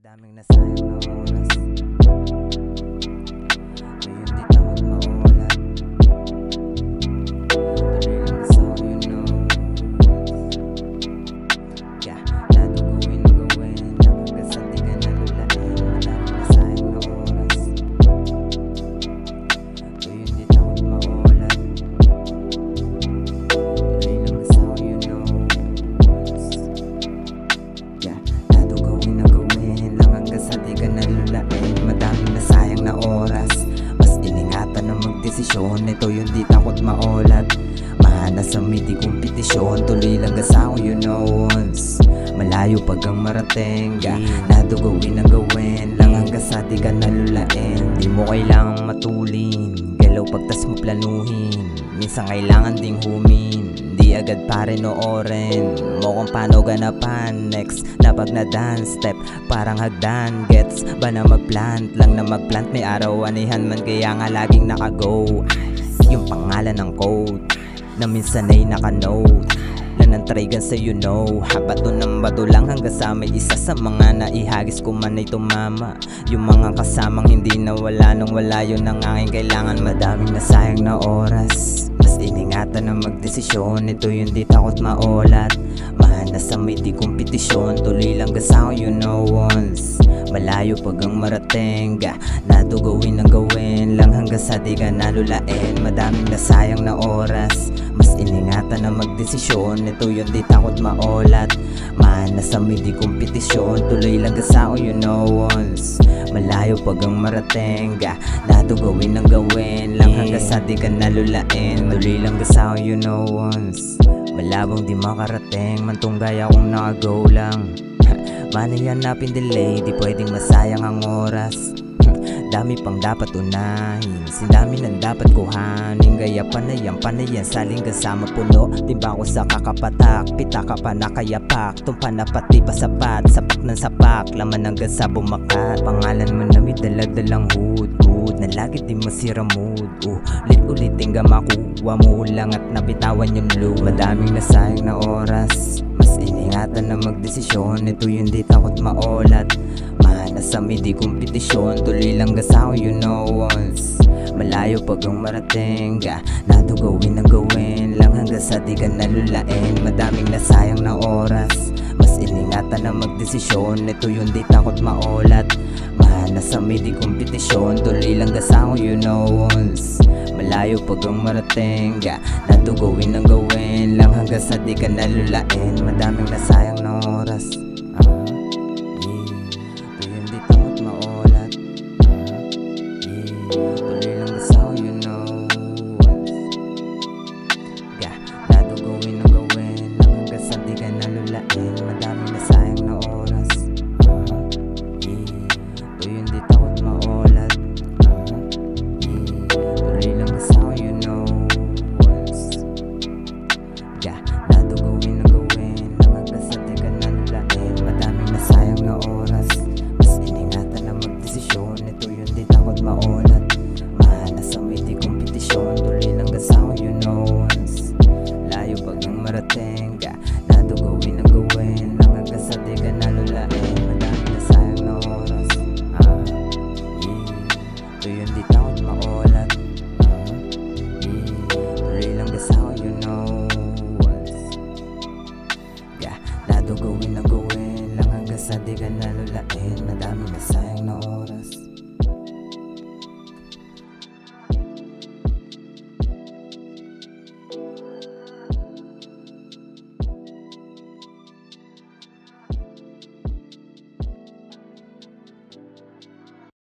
Madaming nasayang na oras. Ngayon di takot maulat. Tuloy lang kasama you know. Yeah, lahat ang gawin na gawin. Hanggang sa di ka nalulain. Madaming nasayang na oras. Ngayon di takot maulat. Tuloy lang kasama you know. Yeah, lahat ang gawin na gawin. Sa di ka nalulain, madaming nasayang na oras. Mas iningatan na magdesisyon. Ito yung di takot maulat. Mahana sa midi kompetisyon. Tuloy lang gasaw you know once. Malayo pag ang marating. Lahat ang gawin ang gawin. Lang hanggang sa di ka nalulain. Di mo kailangang matulin. Galaw pagtas mo planuhin. Minsan kailangan ding humin. Di agad pare noorin mo kung paano ganapan. Next na pag na dance step parang hagdan. Gets ba na magplant lang na magplant. May araw anihan man kaya nga laging nakago. Yung pangalan ng code na minsan ay naka-note na nantrigan sa you know. Bato ng bato lang hanggang sa may isa sa mga naihagis ko man ay tumama. Yung mga kasamang hindi nawala nung wala yun ang aking kailangan. Madaming nasayang na oras. Mas iningatan na magdesisyon. Ito yung di takot maulat. Mahana sa may di kompetisyon. Tuloy lang gasaw you know once. Malayo pag ang marating. Nato gawin ang gawin. Lang hanggang sa di ka nalulain. Madaming nasayang na oras. Mas iningatan na magdesisyon. Ito yung di takot maulat. Mahana sa may di kompetisyon. Tuloy lang gasaw you know once. Malayo pag ang marating. Nato gawin ang gawin. Lang hanggang sa di ka nalulain. Tuloy lang gasaw you know once. Malabong di makarating. Mantunggay akong nakago lang. Manay hanapin delay. Di pwedeng masayang ang oras. Dami pang dapat unahin. Sindami nang dapat kuhanin. Gaya panayan saling kasama puno. Timba ko sa kakapatak. Pitaka pa na kayapak. Tumpa na pati pa sapat. Sapak ng sapak. Laman hanggang sa bumakat. Pangalan mo na may daladalang hood. Na lagi di masira mood. Ulit hingga makuha mo lang at nabitawan yung load. Madaming nasayang na oras. Mas iningatan na magdesisyon. Ito yung di takot maulat. Mahana sa midi kompetisyon. Tuloy lang gasaw you know once. Malayo pag ang marating. Nato gawin ang gawin. Lang hanggang sa di ka nalulain. Madaming nasayang na oras. Mas iningatan na magdesisyon. Ito yung di takot maulat. Mahana sa midi kompetisyon. Tuloy lang gasaw you know once. Malayo pag ang marating. Nato gawin ang gawin. Lang hanggang sa di ka nalulain. Madaming nasayang na oras. Ito yung di takot maulat. Tuloy lang gasaw you know once. Nato gawin ang gawin. Lang hanggang sa di ka nalulain. Madaming nasayang na oras. Ito yung di takot maulat. Tuloy lang gasaw you know once. Nato gawin ang gawin. Lang hanggang sa di ka nalulain. Madaming nasayang na oras. Mas iningatan na magdesisyon. Ito yung di takot maulat. Mahana sa may di kompetisyon. Tuloy lang gasaw you know once. Layo pag ang marating. Nato gawin ang gawin. Lang hanggang sa di ka nalulain. Madaming nasayang na oras. Ito yung di takot maulat. Tuloy lang gasaw you know once. Nato gawin ang gawin. Lang hanggang sa di ka nalulain.